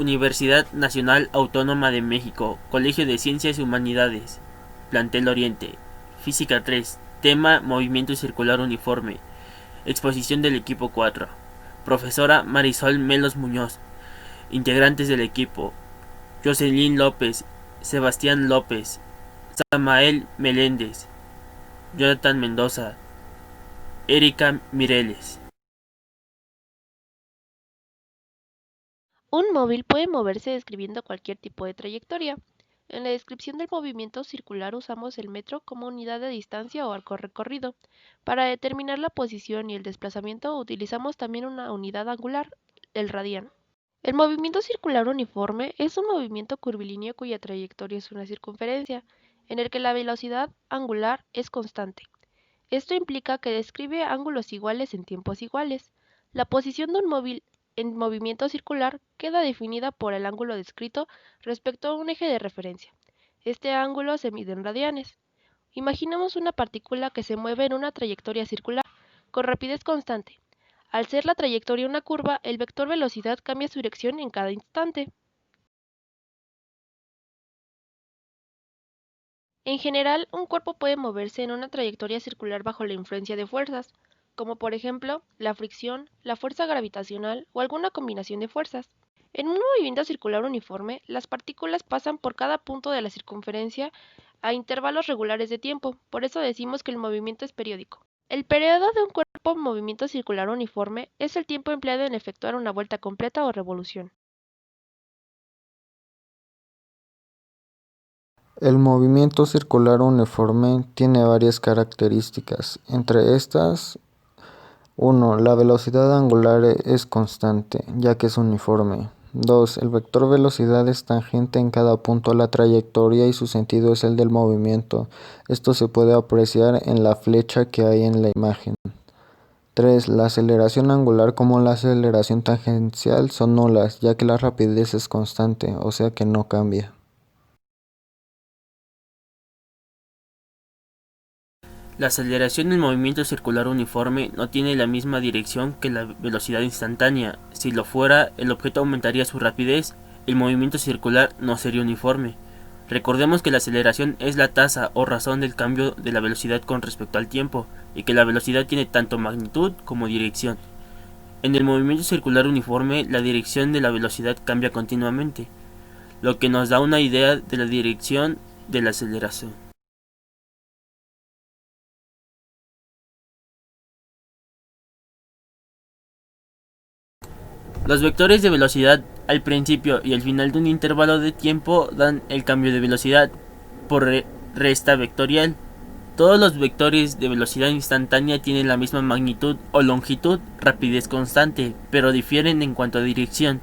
Universidad Nacional Autónoma de México, Colegio de Ciencias y Humanidades, Plantel Oriente, Física 3, tema Movimiento Circular Uniforme, exposición del equipo 4, profesora Marisol Melos Muñoz, integrantes del equipo, Jocelyn López, Sebastián López, Samael Meléndez, Jonathan Mendoza, Erika Mireles. Un móvil puede moverse describiendo cualquier tipo de trayectoria. En la descripción del movimiento circular usamos el metro como unidad de distancia o arco recorrido. Para determinar la posición y el desplazamiento utilizamos también una unidad angular, el radián. El movimiento circular uniforme es un movimiento curvilíneo cuya trayectoria es una circunferencia, en el que la velocidad angular es constante. Esto implica que describe ángulos iguales en tiempos iguales. La posición de un móvil en movimiento circular queda definida por el ángulo descrito respecto a un eje de referencia. Este ángulo se mide en radianes. Imaginemos una partícula que se mueve en una trayectoria circular, con rapidez constante. Al ser la trayectoria una curva, el vector velocidad cambia su dirección en cada instante. En general, un cuerpo puede moverse en una trayectoria circular bajo la influencia de fuerzas, como por ejemplo la fricción, la fuerza gravitacional o alguna combinación de fuerzas. En un movimiento circular uniforme, las partículas pasan por cada punto de la circunferencia a intervalos regulares de tiempo, por eso decimos que el movimiento es periódico. El periodo de un cuerpo en movimiento circular uniforme es el tiempo empleado en efectuar una vuelta completa o revolución. El movimiento circular uniforme tiene varias características. Entre estas, 1. La velocidad angular es constante, ya que es uniforme. 2. El vector velocidad es tangente en cada punto a la trayectoria y su sentido es el del movimiento. Esto se puede apreciar en la flecha que hay en la imagen. 3. La aceleración angular como la aceleración tangencial son nulas, ya que la rapidez es constante, o sea que no cambia. La aceleración del movimiento circular uniforme no tiene la misma dirección que la velocidad instantánea. Si lo fuera, el objeto aumentaría su rapidez, el movimiento circular no sería uniforme. Recordemos que la aceleración es la tasa o razón del cambio de la velocidad con respecto al tiempo, y que la velocidad tiene tanto magnitud como dirección. En el movimiento circular uniforme, la dirección de la velocidad cambia continuamente, lo que nos da una idea de la dirección de la aceleración. Los vectores de velocidad al principio y al final de un intervalo de tiempo dan el cambio de velocidad por resta vectorial. Todos los vectores de velocidad instantánea tienen la misma magnitud o longitud, rapidez constante, pero difieren en cuanto a dirección.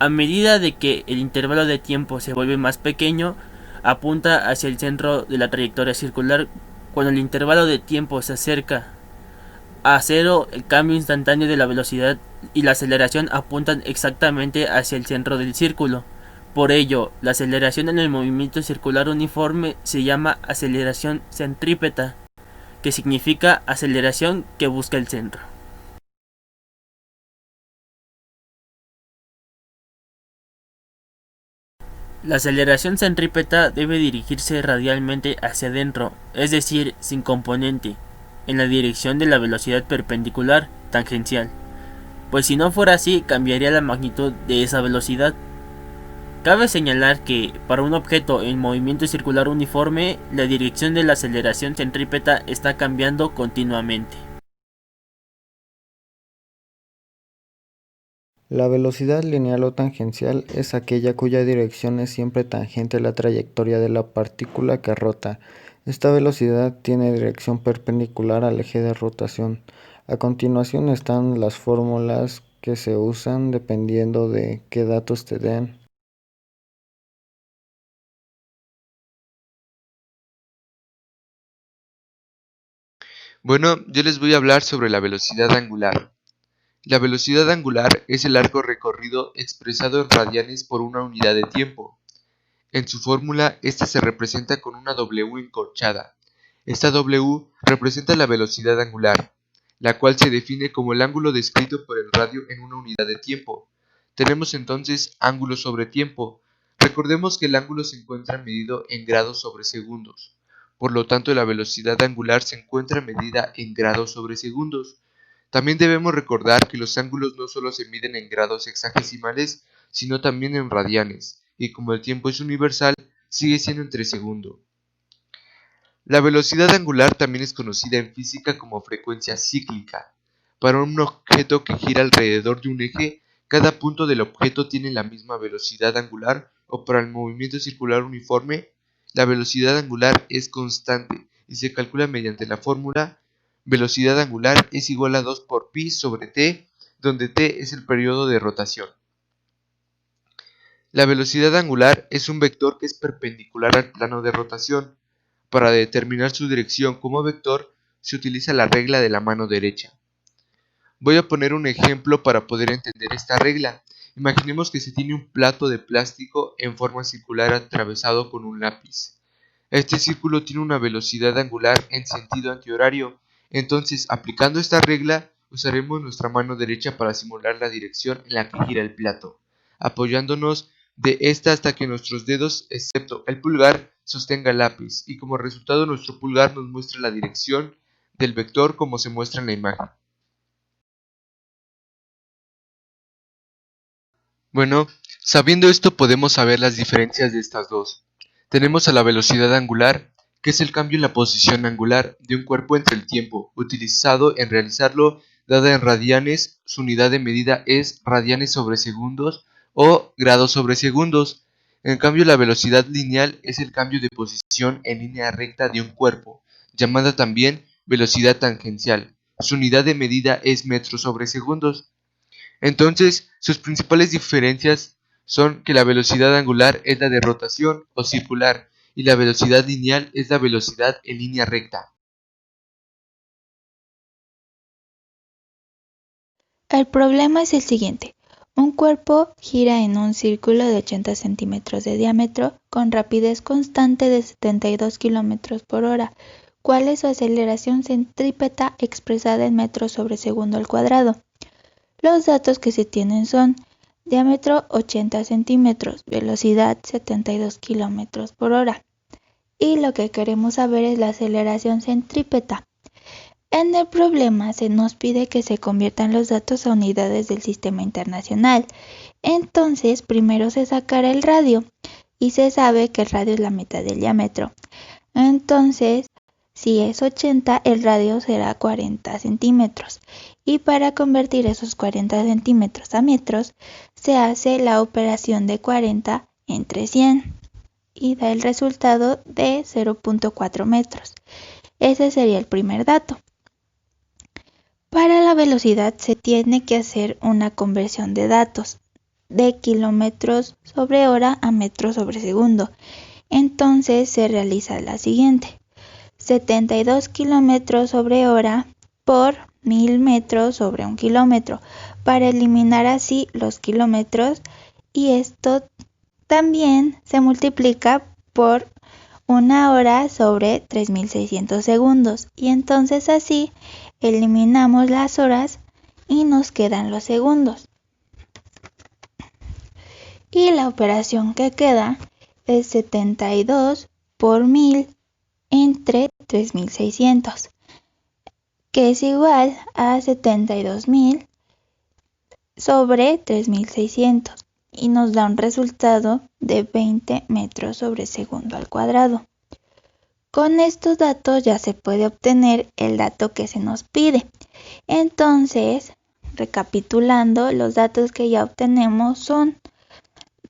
A medida de que el intervalo de tiempo se vuelve más pequeño, apunta hacia el centro de la trayectoria circular. Cuando el intervalo de tiempo se acerca a cero, el cambio instantáneo de la velocidad y la aceleración apuntan exactamente hacia el centro del círculo. Por ello, la aceleración en el movimiento circular uniforme se llama aceleración centrípeta, que significa aceleración que busca el centro. La aceleración centrípeta debe dirigirse radialmente hacia adentro, es decir, sin componente, en la dirección de la velocidad perpendicular tangencial, pues si no fuera así cambiaría la magnitud de esa velocidad. Cabe señalar que, para un objeto en movimiento circular uniforme, la dirección de la aceleración centrípeta está cambiando continuamente. La velocidad lineal o tangencial es aquella cuya dirección es siempre tangente a la trayectoria de la partícula que rota. Esta velocidad tiene dirección perpendicular al eje de rotación. A continuación están las fórmulas que se usan dependiendo de qué datos te den. Bueno, yo les voy a hablar sobre la velocidad angular. La velocidad angular es el arco recorrido expresado en radianes por una unidad de tiempo. En su fórmula, esta se representa con una W encorchada. Esta W representa la velocidad angular, la cual se define como el ángulo descrito por el radio en una unidad de tiempo. Tenemos entonces ángulo sobre tiempo. Recordemos que el ángulo se encuentra medido en grados sobre segundos. Por lo tanto, la velocidad angular se encuentra medida en grados sobre segundos. También debemos recordar que los ángulos no solo se miden en grados hexagesimales, sino también en radianes, y como el tiempo es universal, sigue siendo entre segundo. La velocidad angular también es conocida en física como frecuencia cíclica. Para un objeto que gira alrededor de un eje, cada punto del objeto tiene la misma velocidad angular, o para el movimiento circular uniforme, la velocidad angular es constante y se calcula mediante la fórmula velocidad angular es igual a 2 por pi sobre t, donde t es el periodo de rotación. La velocidad angular es un vector que es perpendicular al plano de rotación. Para determinar su dirección como vector, se utiliza la regla de la mano derecha. Voy a poner un ejemplo para poder entender esta regla. Imaginemos que se tiene un plato de plástico en forma circular atravesado con un lápiz. Este círculo tiene una velocidad angular en sentido antihorario. Entonces, aplicando esta regla, usaremos nuestra mano derecha para simular la dirección en la que gira el plato, apoyándonos de esta hasta que nuestros dedos, excepto el pulgar, sostenga el lápiz, y como resultado nuestro pulgar nos muestra la dirección del vector como se muestra en la imagen. Bueno, sabiendo esto podemos saber las diferencias de estas dos. Tenemos a la velocidad angular, que es el cambio en la posición angular de un cuerpo entre el tiempo utilizado en realizarlo, dada en radianes. Su unidad de medida es radianes sobre segundos o grados sobre segundos. En cambio, la velocidad lineal es el cambio de posición en línea recta de un cuerpo, llamada también velocidad tangencial. Su unidad de medida es metros sobre segundos. Entonces, sus principales diferencias son que la velocidad angular es la de rotación o circular y la velocidad lineal es la velocidad en línea recta. El problema es el siguiente. Un cuerpo gira en un círculo de 80 centímetros de diámetro con rapidez constante de 72 km por hora. ¿Cuál es su aceleración centrípeta expresada en metros sobre segundo al cuadrado? Los datos que se tienen son diámetro 80 centímetros, velocidad 72 km por hora. Y lo que queremos saber es la aceleración centrípeta. En el problema se nos pide que se conviertan los datos a unidades del sistema internacional. Entonces, primero se sacará el radio y se sabe que el radio es la mitad del diámetro. Entonces, si es 80, el radio será 40 centímetros. Y para convertir esos 40 centímetros a metros, se hace la operación de 40 entre 100 y da el resultado de 0.4 metros. Ese sería el primer dato. Para la velocidad se tiene que hacer una conversión de datos de kilómetros sobre hora a metros sobre segundo. Entonces se realiza la siguiente: 72 kilómetros sobre hora por 1000 metros sobre un kilómetro, para eliminar así los kilómetros, y esto también se multiplica por una hora sobre 3600 segundos, y entonces así eliminamos las horas y nos quedan los segundos. Y la operación que queda es 72 por 1000 entre 3600, que es igual a 72.000 sobre 3600, y nos da un resultado de 20 metros sobre segundo al cuadrado. Con estos datos ya se puede obtener el dato que se nos pide. Entonces, recapitulando, los datos que ya obtenemos son: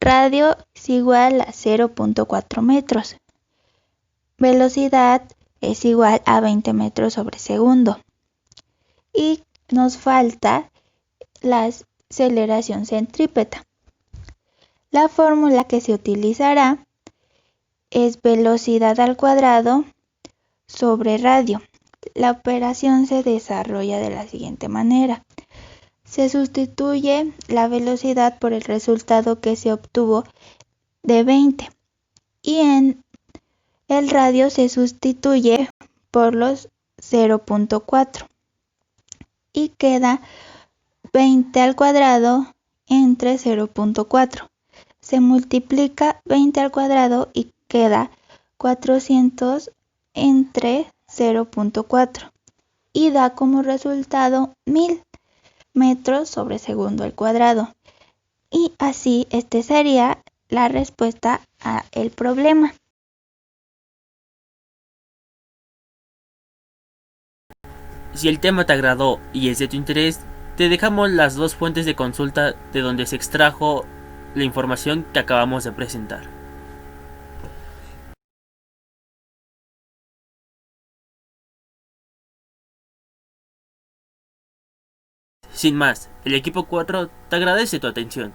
radio es igual a 0.4 metros, velocidad es igual a 20 metros sobre segundo, y nos falta la aceleración centrípeta. La fórmula que se utilizará es velocidad al cuadrado sobre radio. La operación se desarrolla de la siguiente manera: se sustituye la velocidad por el resultado que se obtuvo de 20, y en el radio se sustituye por los 0.4 y queda 20 al cuadrado entre entre 0.4. Se multiplica 20 al cuadrado y queda 400 entre 0.4 y da como resultado 1000 metros sobre segundo al cuadrado. Y así sería la respuesta a el problema. Si el tema te agradó y es de tu interés, te dejamos las dos fuentes de consulta de donde se extrajo la información que acabamos de presentar. Sin más, el equipo 4 te agradece tu atención.